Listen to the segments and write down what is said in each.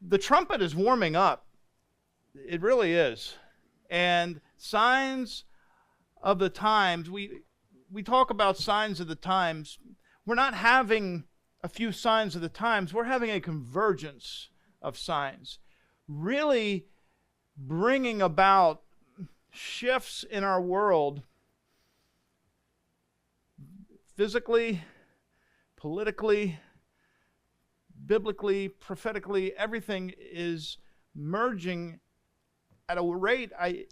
the trumpet is warming up. It really is. And signs of the times, we talk about signs of the times. We're not having a few signs of the times. We're having a convergence of signs, really bringing about shifts in our world, physically, politically, biblically, prophetically. Everything is merging at a rate. I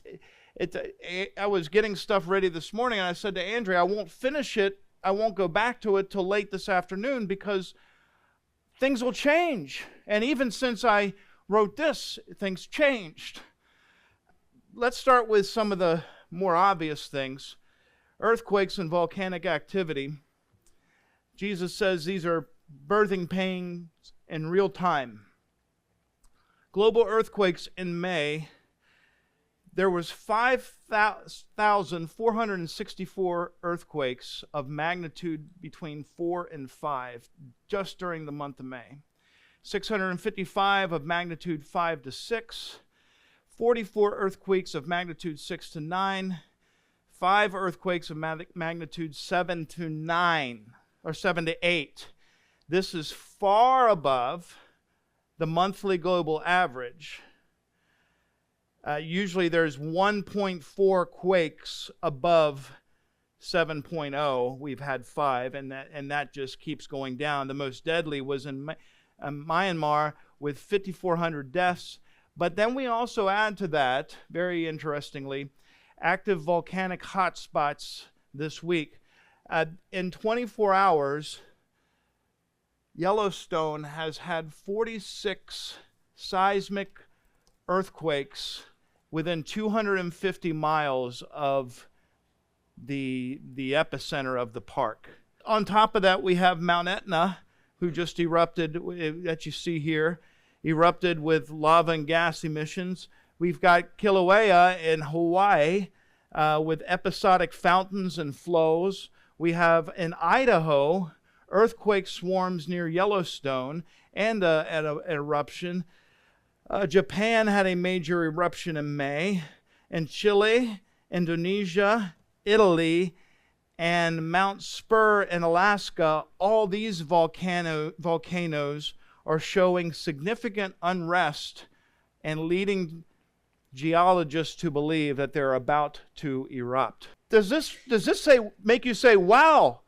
was getting stuff ready this morning, and I said to Andrea, I won't finish it. I won't go back to it till late this afternoon because things will change. And even since I wrote this, things changed. Let's start with some of the more obvious things. Earthquakes and volcanic activity. Jesus says these are birthing pains in real time. Global earthquakes in May. There was 5,464 earthquakes of magnitude between 4 and 5 just during the month of May. 655 of magnitude 5 to 6. 44 earthquakes of magnitude 6 to 9. 5 earthquakes of magnitude 7 to 9, or 7 to 8. This is far above the monthly global average. Usually there's 1.4 quakes above 7.0. We've had 5, and that just keeps going down. The most deadly was in Myanmar with 5,400 deaths. But then we also add to that, very interestingly, active volcanic hotspots this week. In 24 hours, Yellowstone has had 46 seismic earthquakes within 250 miles of the epicenter of the park. On top of that, we have Mount Etna, who just erupted, that you see here, erupted with lava and gas emissions. We've got Kilauea in Hawaii with episodic fountains and flows. We have in Idaho earthquake swarms near Yellowstone and an eruption. Japan had a major eruption in May. In Chile, Indonesia, Italy, and Mount Spur in Alaska, all these volcanoes are showing significant unrest and leading geologists to believe that they're about to erupt. Does this make you say, wow,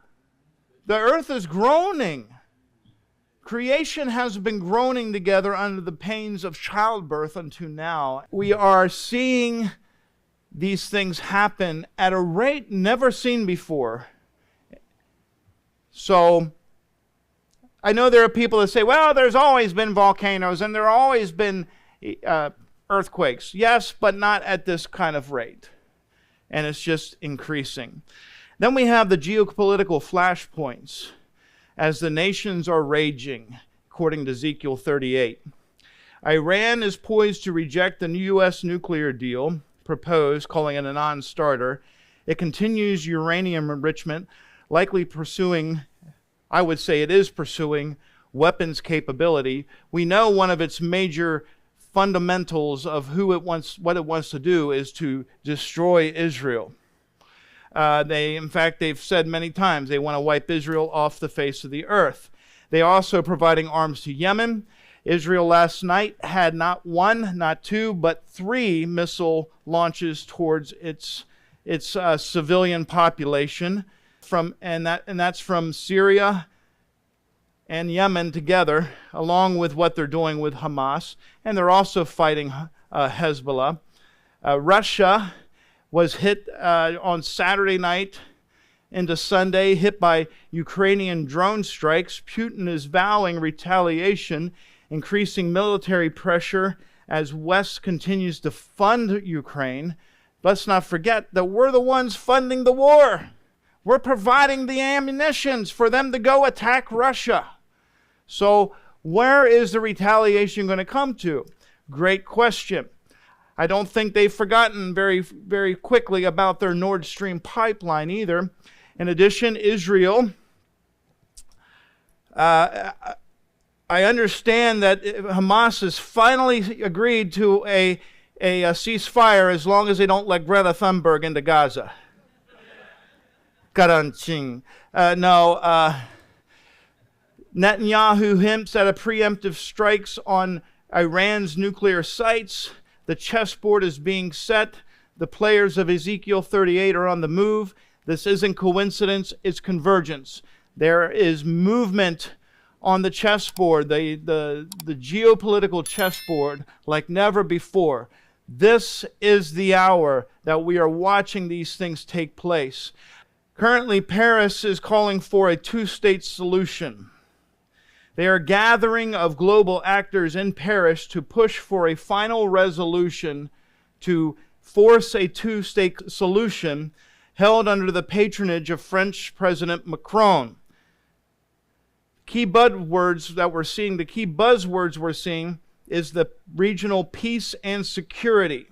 the earth is groaning? Creation has been groaning together under the pains of childbirth unto now. We are seeing these things happen at a rate never seen before. So, I know there are people that say, well, there's always been volcanoes and there have always been earthquakes. Yes, but not at this kind of rate. And it's just increasing. Then we have the geopolitical flashpoints as the nations are raging, according to Ezekiel 38. Iran is poised to reject the U.S. nuclear deal proposed, calling it a non-starter. It continues uranium enrichment, likely pursuing, I would say it is pursuing, weapons capability. We know one of its major fundamentals of what it wants to do is to destroy Israel. They've said many times they want to wipe Israel off the face of the earth. They are also providing arms to Yemen. Israel last night had not 1, not 2, but 3 missile launches towards its civilian population, and that's from Syria and Yemen together, along with what they're doing with Hamas, and they're also fighting Hezbollah. Russia was hit on Saturday night into Sunday, hit by Ukrainian drone strikes. Putin is vowing retaliation, increasing military pressure as West continues to fund Ukraine. Let's not forget that we're the ones funding the war. We're providing the ammunitions for them to go attack Russia. So where is the retaliation going to come to? Great question. I don't think they've forgotten very, very quickly about their Nord Stream pipeline either. In addition, Israel I understand that Hamas has finally agreed to a ceasefire as long as they don't let Greta Thunberg into Gaza. Garanching. Netanyahu hints at a preemptive strikes on Iran's nuclear sites. The chessboard is being set. The players of Ezekiel 38 are on the move. This isn't coincidence, it's convergence. There is movement on the chessboard, the geopolitical chessboard, like never before. This is the hour that we are watching these things take place. Currently, Paris is calling for a two-state solution. They are gathering of global actors in Paris to push for a final resolution to force a two-state solution held under the patronage of French President Macron. The key buzzwords we're seeing is the regional peace and security.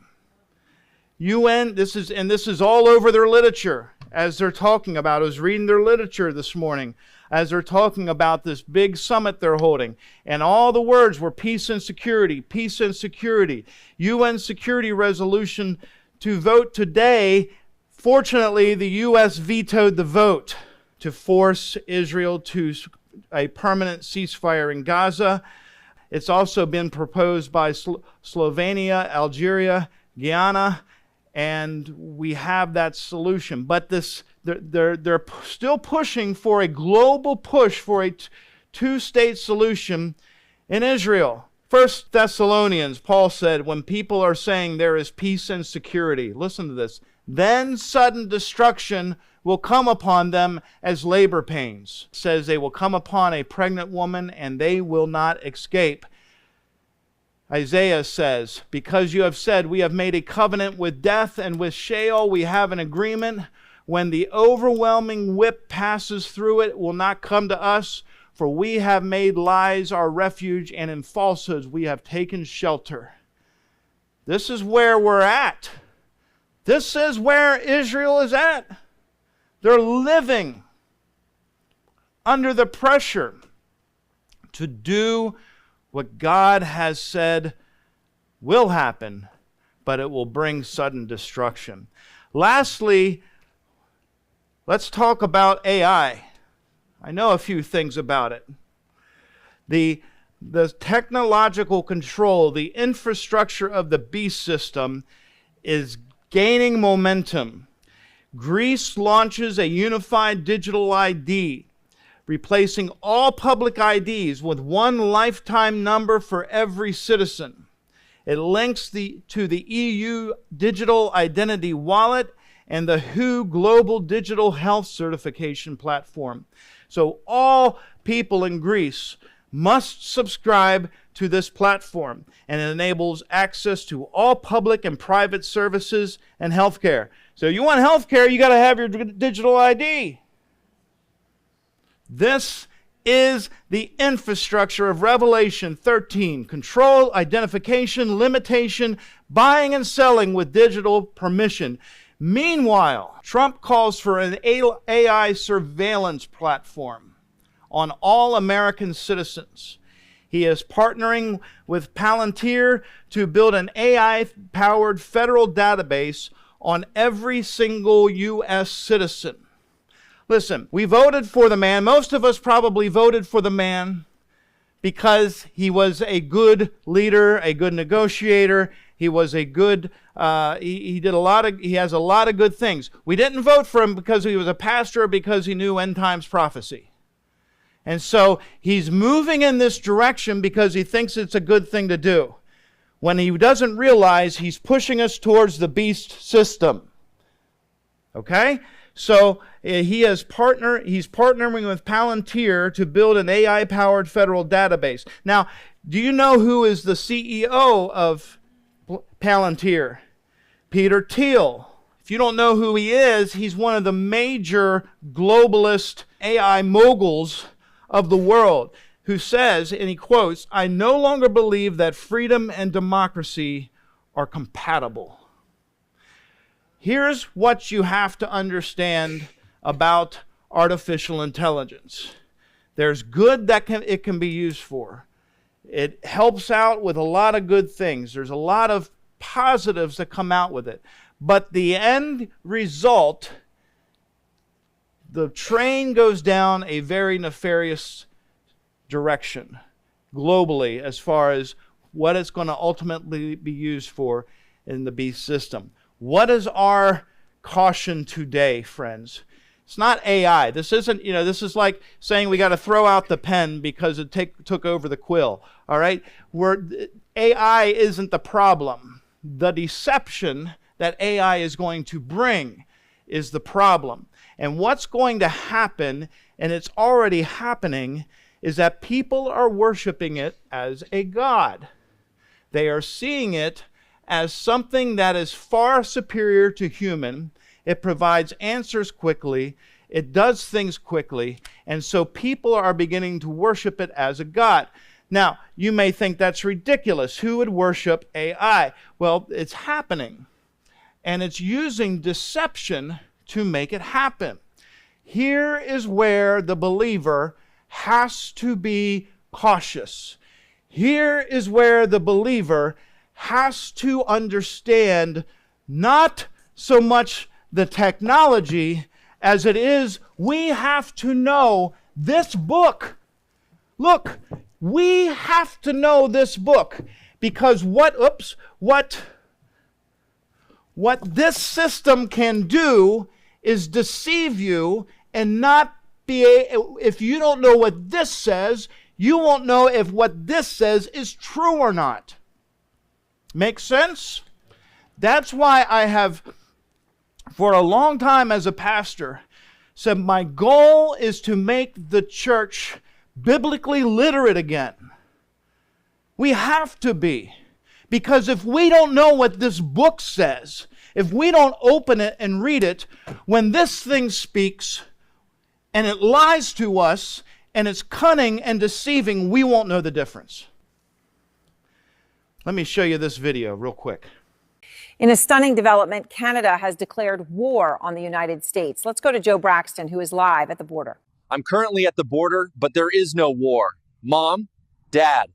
UN, this is all over their literature as they're talking about. I was reading their literature this morning as they're talking about this big summit they're holding. And all the words were peace and security, peace and security. UN Security Resolution to vote today. Fortunately, the U.S. vetoed the vote to force Israel to a permanent ceasefire in Gaza. It's also been proposed by Slovenia, Algeria, Guyana, and we have that solution. But they're still pushing for a global push for a two-state solution in Israel. 1 Thessalonians, Paul said, when people are saying there is peace and security, listen to this, then sudden destruction will come upon them as labor pains. It says they will come upon a pregnant woman and they will not escape. Isaiah says, because you have said, we have made a covenant with death and with Sheol, we have an agreement. When the overwhelming whip passes through it will not come to us, for we have made lies our refuge, and in falsehoods we have taken shelter. This is where we're at. This is where Israel is at. They're living under the pressure to do what God has said will happen, but it will bring sudden destruction. Lastly, let's talk about AI. I know a few things about it. The technological control, the infrastructure of the beast system is gaining momentum. Greece launches a unified digital ID, replacing all public IDs with one lifetime number for every citizen. It links to the EU Digital Identity Wallet and the WHO Global Digital Health Certification Platform. So all people in Greece must subscribe to this platform, and it enables access to all public and private services and healthcare. So you want healthcare, you got to have your digital ID. This is the infrastructure of Revelation 13. Control, identification, limitation, buying and selling with digital permission. Meanwhile, Trump calls for an AI surveillance platform on all American citizens. He is partnering with Palantir to build an AI-powered federal database on every single U.S. citizen. Listen, we voted for the man. Most of us probably voted for the man because he was a good leader, a good negotiator. He was a good, he has a lot of good things. We didn't vote for him because he was a pastor or because he knew end times prophecy. And so he's moving in this direction because he thinks it's a good thing to do, when he doesn't realize he's pushing us towards the beast system. Okay? So he's partnering with Palantir to build an AI-powered federal database. Now, do you know who is the CEO of Palantir? Peter Thiel. If you don't know who he is, he's one of the major globalist AI moguls of the world, who says, and he quotes, "I no longer believe that freedom and democracy are compatible." Here's what you have to understand about artificial intelligence. There's good that it can be used for, It helps out with a lot of good things. There's a lot of positives that come out with it. But the end result, the train goes down a very nefarious direction globally as far as what it's going to ultimately be used for in the beast system. What is our caution today, friends? It's not AI. This isn't, this is like saying we got to throw out the pen because it took over the quill. All right? AI isn't the problem. The deception that AI is going to bring is the problem. And what's going to happen, and it's already happening, is that people are worshiping it as a god. They are seeing it as something that is far superior to human. It provides answers quickly. It does things quickly. And so people are beginning to worship it as a god. Now, you may think that's ridiculous. Who would worship AI? Well, it's happening. And it's using deception to make it happen. Here is where the believer has to be cautious. Here is where the believer has to understand not so much the technology as it is we have to know this book. Look, we have to know this book because what this system can do is deceive you and not be if you don't know what this says, you won't know if what this says is true or not. Make sense? That's why I have, for a long time as a pastor, said my goal is to make the church biblically literate again. We have to be. Because if we don't know what this book says, if we don't open it and read it, when this thing speaks and it lies to us and it's cunning and deceiving, we won't know the difference. Let me show you this video real quick. In a stunning development, Canada has declared war on the United States. Let's go to Joe Braxton, who is live at the border. I'm currently at the border, but there is no war. Mom, Dad,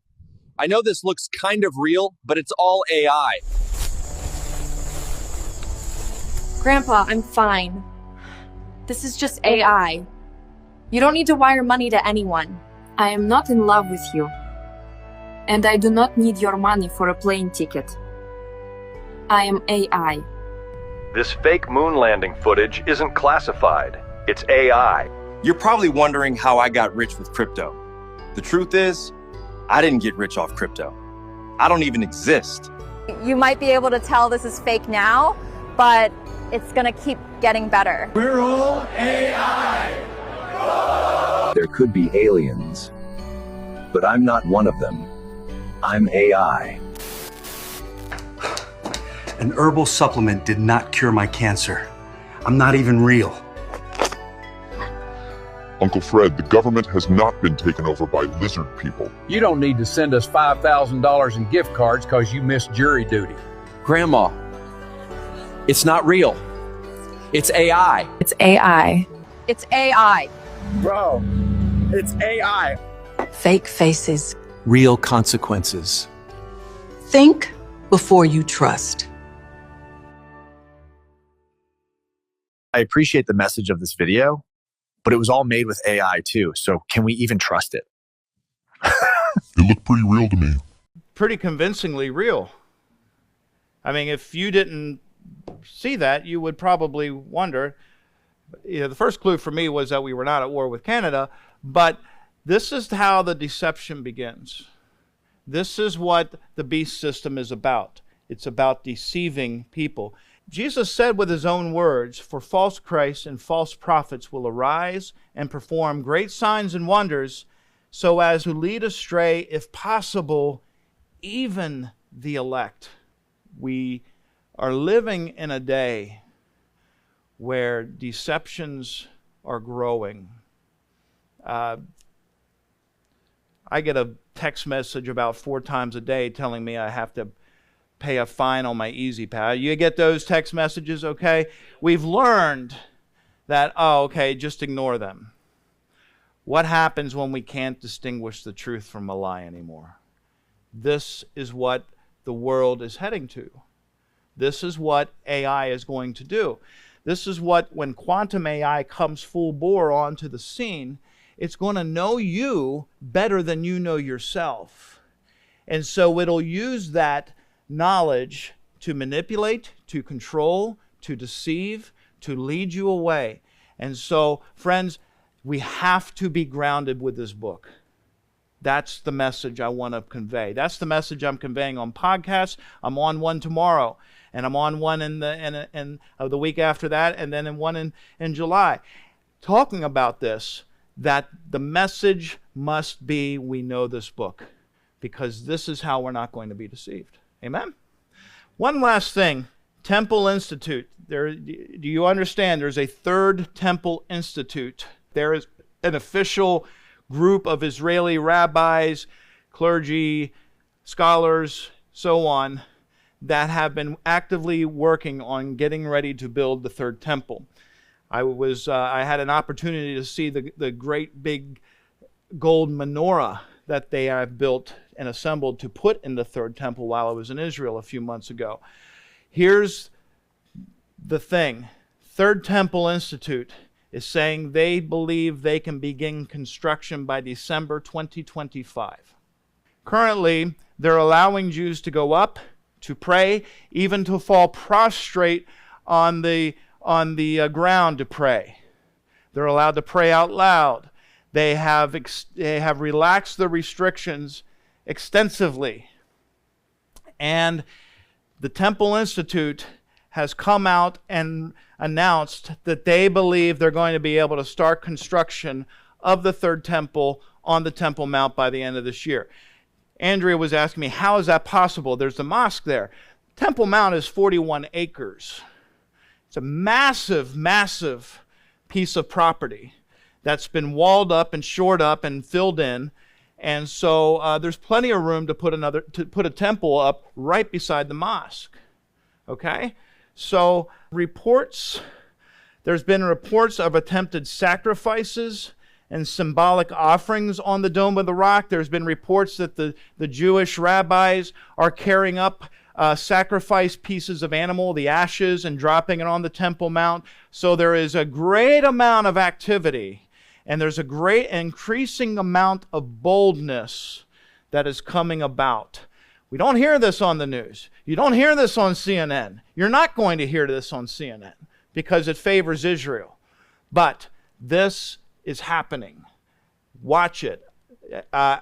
I know this looks kind of real, but it's all AI. Grandpa, I'm fine. This is just AI. You don't need to wire money to anyone. I am not in love with you. And I do not need your money for a plane ticket. I am AI. This fake moon landing footage isn't classified. It's AI. You're probably wondering how I got rich with crypto. The truth is, I didn't get rich off crypto. I don't even exist. You might be able to tell this is fake now, but it's going to keep getting better. We're all AI. There could be aliens, but I'm not one of them. I'm AI. An herbal supplement did not cure my cancer. I'm not even real. Uncle Fred, the government has not been taken over by lizard people. You don't need to send us $5,000 in gift cards because you missed jury duty. Grandma, it's not real. It's AI. It's AI. It's AI. Bro, it's AI. Fake faces. Real consequences. Think before you trust. I appreciate the message of this video, but it was all made with AI too, so can we even trust it? It looked pretty real to me. Pretty convincingly real. I mean, if you didn't see that, you would probably wonder. The first clue for me was that we were not at war with Canada, but this is how the deception begins. This is what the beast system is about. It's about deceiving people. Jesus said with his own words, "For false Christs and false prophets will arise and perform great signs and wonders, so as to lead astray, if possible, even the elect." We are living in a day where deceptions are growing. I get a text message about 4 times a day telling me I have to pay a fine on my Easy Pay. You get those text messages, okay? We've learned that, just ignore them. What happens when we can't distinguish the truth from a lie anymore? This is what the world is heading to. This is what AI is going to do. This is what, when quantum AI comes full bore onto the scene, it's going to know you better than you know yourself. And so it'll use that knowledge to manipulate, to control, to deceive, to lead you away. And so, friends, we have to be grounded with this book. That's the message I want to convey. That's the message I'm conveying on podcasts. I'm on one tomorrow, and I'm on one in the week after that, and then one in July, talking about this, that the message must be, we know this book, because this is how we're not going to be deceived. Amen? One last thing, Temple Institute. Do you understand there's a third Temple Institute? There is an official group of Israeli rabbis, clergy, scholars, so on, that have been actively working on getting ready to build the third temple. I had an opportunity to see the great big gold menorah that they have built and assembled to put in the third temple while I was in Israel a few months ago. Here's the thing. Third Temple Institute is saying they believe they can begin construction by December 2025. Currently, they're allowing Jews to go up, to pray, even to fall prostrate on the ground to pray. They're allowed to pray out loud. They have relaxed the restrictions extensively. And the Temple Institute has come out and announced that they believe they're going to be able to start construction of the third temple on the Temple Mount by the end of this year. Andrea was asking me, how is that possible? There's the mosque there. Temple Mount is 41 acres. It's a massive, massive piece of property that's been walled up and shored up and filled in. And so there's plenty of room to put a temple up right beside the mosque. Okay? So there's been reports of attempted sacrifices and symbolic offerings on the Dome of the Rock. There's been reports that the Jewish rabbis are carrying up sacrifice pieces of animal, the ashes, and dropping it on the Temple Mount. So there is a great amount of activity, and there's a great increasing amount of boldness that is coming about. We don't hear this on the news. You don't hear this on CNN. You're not going to hear this on CNN because it favors Israel. But this is happening. Watch it. I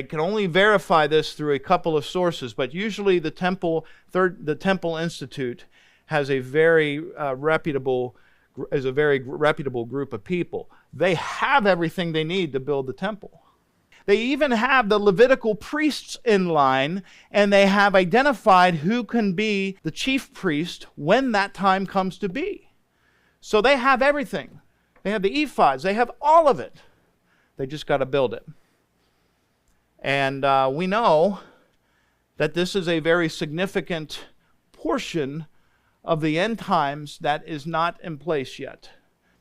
can only verify this through a couple of sources, but usually the Temple Institute has a very reputable group of people. They have everything they need to build the temple. They even have the Levitical priests in line, and they have identified who can be the chief priest when that time comes to be. So they have everything. They have the ephods. They have all of it. They just got to build it. And we know that this is a very significant portion of the end times that is not in place yet.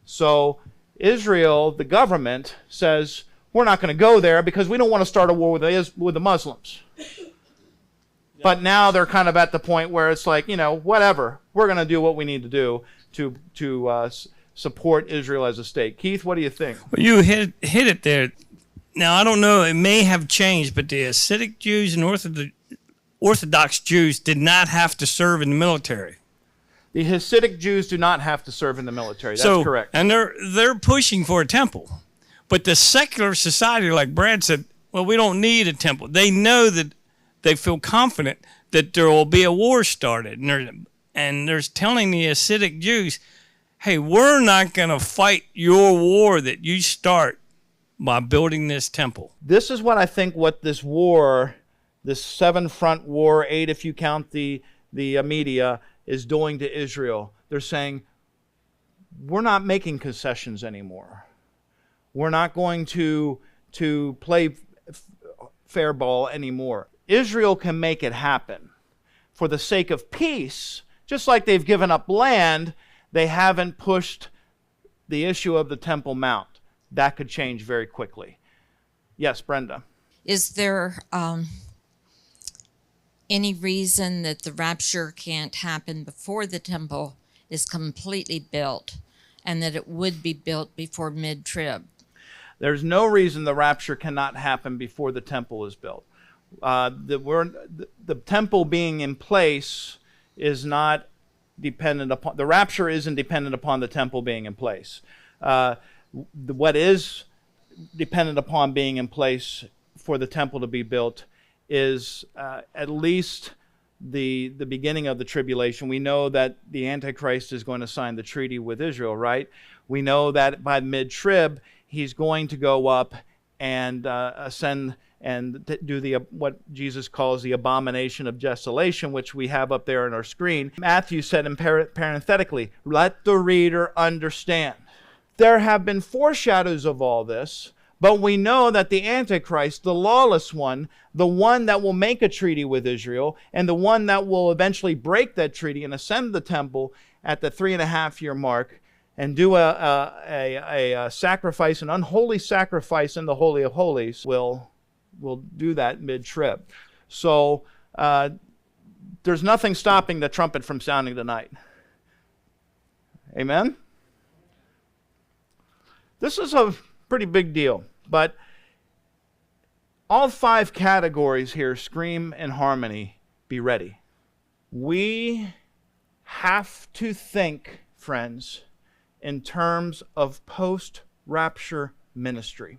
So Israel, the government, says, we're not going to go there because we don't want to start a war with the Muslims. But now they're kind of at the point where it's like, whatever. We're going to do what we need to do to support Israel as a state. Keith, what do you think? Well, you hit it there. Now, I don't know. It may have changed, but the Hasidic Jews and Orthodox Jews did not have to serve in the military. The Hasidic Jews do not have to serve in the military. That's correct. And they're pushing for a temple. But the secular society, like Brad said, well, we don't need a temple. They know that they feel confident that there will be a war started. And they're telling the Hasidic Jews, hey, we're not going to fight your war that you start by building this temple. This is what I think what this war, this 7-front war, 8 if you count the media, is doing to Israel. They're saying, we're not making concessions anymore. We're not going to play fair ball anymore. Israel can make it happen. For the sake of peace, just like they've given up land, they haven't pushed the issue of the Temple Mount. That could change very quickly. Yes, Brenda. Is there any reason that the rapture can't happen before the temple is completely built, and that it would be built before mid-trib? There's no reason the rapture cannot happen before the temple is built. The temple being in place is not dependent upon, the rapture isn't dependent upon the temple being in place. What is dependent upon being in place for the temple to be built is at least the beginning of the tribulation. We know that the Antichrist is going to sign the treaty with Israel, right? We know that by mid-trib, he's going to go up and ascend and do what Jesus calls the abomination of desolation, which we have up there on our screen. Matthew said parenthetically, let the reader understand. There have been foreshadows of all this, but we know that the Antichrist, the lawless one, the one that will make a treaty with Israel, and the one that will eventually break that treaty and ascend the temple at the 3.5-year mark and do a sacrifice, an unholy sacrifice in the Holy of Holies, will do that mid-trib. So there's nothing stopping the trumpet from sounding tonight. Amen? This is a pretty big deal, but all 5 categories here scream in harmony, be ready. We have to think, friends, in terms of post-rapture ministry.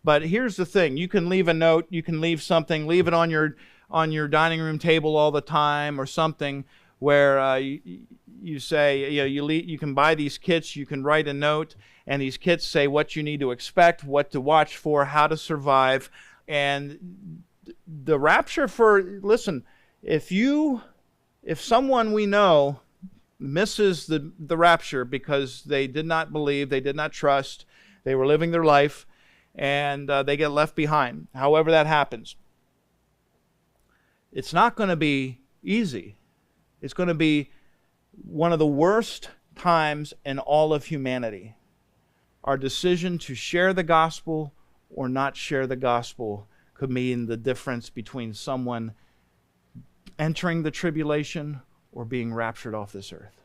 But here's the thing, you can leave a note, you can leave something, leave it on your dining room table all the time or something where you say, you can buy these kits, you can write a note, and these kits say what you need to expect, what to watch for, how to survive. And the rapture listen, if someone we know misses the rapture because they did not believe, they did not trust, they were living their life, and they get left behind, however that happens, it's not going to be easy. It's going to be one of the worst times in all of humanity. Our decision to share the gospel or not share the gospel could mean the difference between someone entering the tribulation or being raptured off this earth.